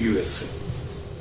USA।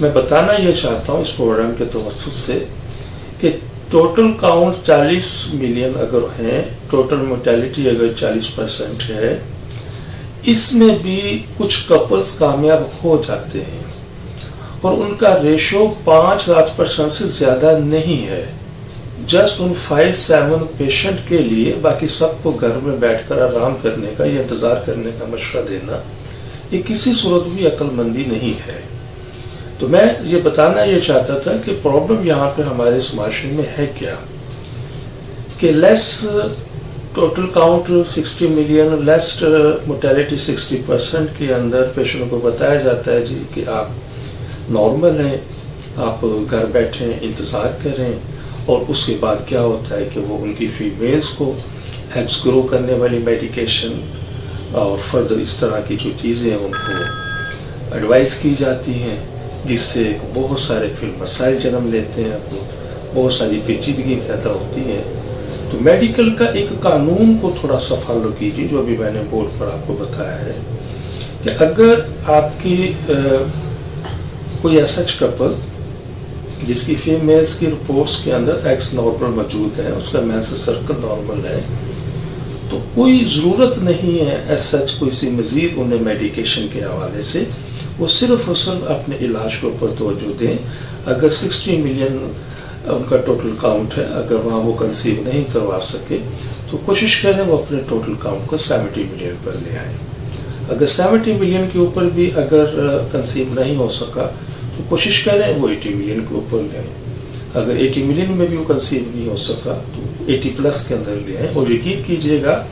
میں بتانا یہ چاہتا ہوں اس پروگرام کے توسط سے کہ ٹوٹل کاؤنٹ 40 ملین اگر ہیں، ٹوٹل مورٹیلٹی اگر 40% ہے، اس میں بھی کچھ کپلز کامیاب ہو جاتے ہیں اور ان کا ریشو 5% سے زیادہ نہیں ہے. جسٹ ان 5-7 پیشنٹ کے لیے باقی سب کو گھر میں بیٹھ کر آرام کرنے کا یا انتظار کرنے کا مشورہ دینا یہ کسی صورت بھی عقل مندی نہیں ہے. تو میں یہ بتانا یہ چاہتا تھا کہ پرابلم یہاں پہ ہمارے اس معاشرے میں ہے کیا، کہ لیس ٹوٹل کاؤنٹ 60 ملین، لیس مورٹیلٹی 60% کے اندر پیشنٹ کو بتایا جاتا ہے جی کہ آپ نارمل ہیں، آپ گھر بیٹھیں انتظار کریں، اور اس کے بعد کیا ہوتا ہے کہ وہ ان کی فیمیلز کو ایگز گرو کرنے والی میڈیکیشن اور فردر اس طرح کی جو چیزیں ان کو ایڈوائز کی جاتی ہیں، جس سے بہت سارے پھر مسائل جنم لیتے ہیں، بہت ساری پیچیدگی پیدا ہوتی ہے. تو میڈیکل کا ایک قانون کو تھوڑا سا فالو کیجیے، جو ابھی میں نے بورڈ پر آپ کو بتایا ہے، کہ اگر آپ کی کوئی ایسا کپل جس کی فیمیلز کی رپورٹس کے اندر ایکس نارمل موجود ہے، اس کا مینسٹرل سرکل نارمل ہے، تو کوئی ضرورت نہیں ہے ایز سچ کوئی سی مزید انہیں میڈیکیشن کے حوالے سے. وہ صرف اور صرف اپنے علاج کے اوپر توجہ دیں. اگر 60 ملین ان کا ٹوٹل کاؤنٹ ہے، اگر وہاں وہ کنسیو نہیں کروا سکے تو کوشش کریں وہ اپنے ٹوٹل کاؤنٹ کو 70 ملین پر لے آئیں. اگر 70 ملین کے اوپر بھی اگر کنسیو نہیں ہو سکا تو کوشش کریں وہ 80 ملین کے اوپر لے آئیں. اگر 80 ملین میں بھی وہ کنسیو نہیں ہو سکا تو 80+ کے اندر لے آئیں. اور یقین کیجئے گا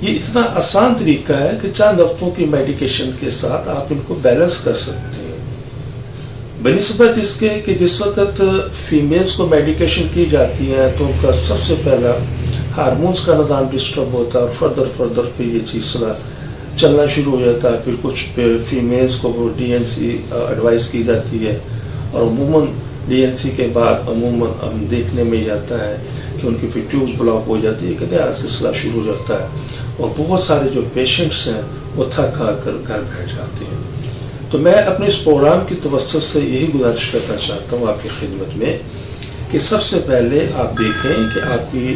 یہ اتنا آسان طریقہ ہے کہ چند ہفتوں کی میڈیکیشن کے ساتھ آپ ان کو بیلنس کر سکتے ہیں، بنسبت اس کے کہ جس وقت فیمیلز کو میڈیکیشن کی جاتی ہے تو ان کا سب سے پہلا ہارمونز کا نظام ڈسٹرب ہوتا ہے، اور فردر پہ یہ چیز چلنا شروع ہو جاتا ہے. پھر کچھ فیمیلز کو وہ DNC ایڈوائز کی جاتی ہے، اور عموماً DNC کے بعد عموماً ہم دیکھنے میں یہ آتا ہے کہ ان کی پھر ٹیوبز بلاک ہو جاتی ہے، کہ نیا سلسلہ شروع ہو جاتا ہے، اور بہت سارے جو پیشنٹس ہیں وہ تھک آ کر گھر بیٹھ جاتے ہیں. تو میں اپنے اس پروگرام کی توسط سے یہی گزارش کرنا چاہتا ہوں آپ کی خدمت میں کہ سب سے پہلے آپ دیکھیں کہ آپ کی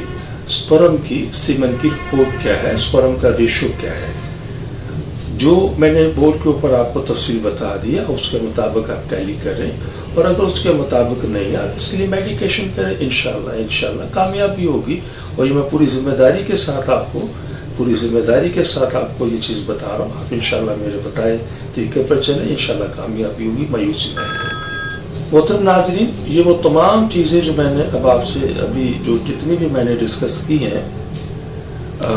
سپرم کی سیمن کی رپورٹ کیا ہے، سپرم کا ریشو کیا ہے. جو میں نے بورڈ کے اوپر آپ کو تفصیل بتا دیا اس کے مطابق آپ ٹیلی کریں، اور اگر اس کے مطابق نہیں آپ اس کے لیے میڈیکیشن کریں. انشاءاللہ کامیابی ہوگی. اور یہ میں پوری ذمہ داری کے ساتھ آپ کو یہ چیز بتا رہا ہوں. آپ انشاءاللہ میرے بتائے طریقے پر چلیں، انشاءاللہ کامیابی ہوگی، مایوسی نہیں ہوگی. محترم ناظرین، یہ وہ تمام چیزیں جو میں نے اب آپ سے ابھی جو جتنی بھی میں نے ڈسکس کی ہیں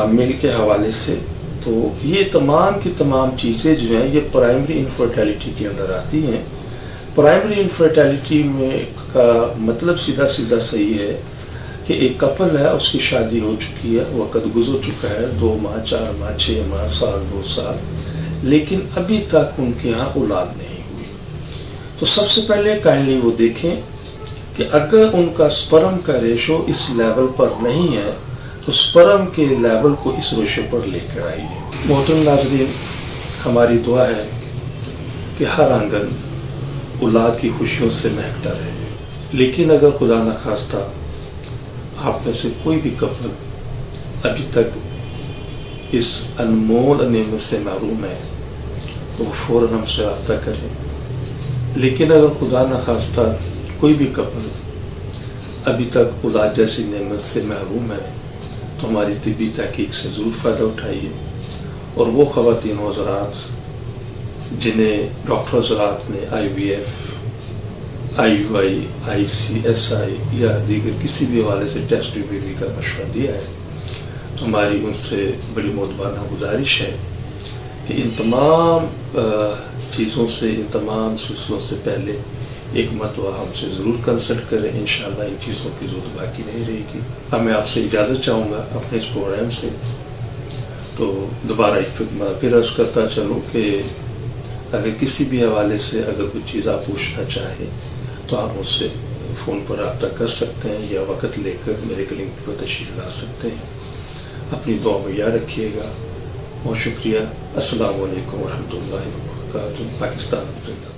میل کے حوالے سے، تو یہ تمام کی تمام چیزیں جو ہیں یہ پرائمری انفرٹیلٹی کے اندر آتی ہیں. پرائمری انفرٹیلٹی میں کا مطلب سیدھا صحیح ہے کہ ایک کپل ہے، اس کی شادی ہو چکی ہے، وقت گزر چکا ہے، 2 ماہ 4 ماہ 6 ماہ سال 2 سال، لیکن ابھی تک ان کے یہاں اولاد نہیں ہوئی. تو سب سے پہلے کائنڈلی وہ دیکھیں کہ اگر ان کا سپرم کا ریشو اس لیول پر نہیں ہے تو سپرم کے لیول کو اس ریشو پر لے کر آئیے. محترم ناظرین، ہماری دعا ہے کہ ہر آنگن اولاد کی خوشیوں سے مہکتا رہے. لیکن اگر خدا نخواستہ آپ میں سے کوئی بھی کپل ابھی تک اس انمول نعمت سے محروم ہے تو وہ فوراً ہم سے رابطہ کریں. لیکن اگر خدا نخواستہ کوئی بھی کپل ابھی تک اولاد جیسی نعمت سے محروم ہے تو ہماری طبی تحقیق سے ضرور فائدہ اٹھائیے. اور وہ خواتین حضرات جنہیں ڈاکٹر حضرات نے IVF IUI ICSI یا دیگر کسی بھی حوالے سے ٹیسٹ بیبی کا مشورہ دیا ہے، تو ہماری ان سے بڑی معتبرانہ گزارش ہے کہ ان تمام چیزوں سے، ان تمام سلسلوں سے پہلے ایک مرتبہ ہم سے ضرور کنسلٹ کریں. انشاءاللہ ان چیزوں کی ضرورت باقی نہیں رہے گی. اب میں آپ سے اجازت چاہوں گا اپنے اس پروگرام سے. تو دوبارہ ایک پھر عرض کرتا چلوں کہ اگر کسی بھی حوالے سے اگر کوئی چیز آپ پوچھنا چاہیں تو آپ مجھ سے فون پر رابطہ کر سکتے ہیں یا وقت لے کر میرے کلینک پر تشریف لا سکتے ہیں. اپنی دعا میں یاد رکھیے گا. بہت شکریہ. السلام علیکم ورحمۃ اللہ وبرکاتہ. پاکستان زندہ.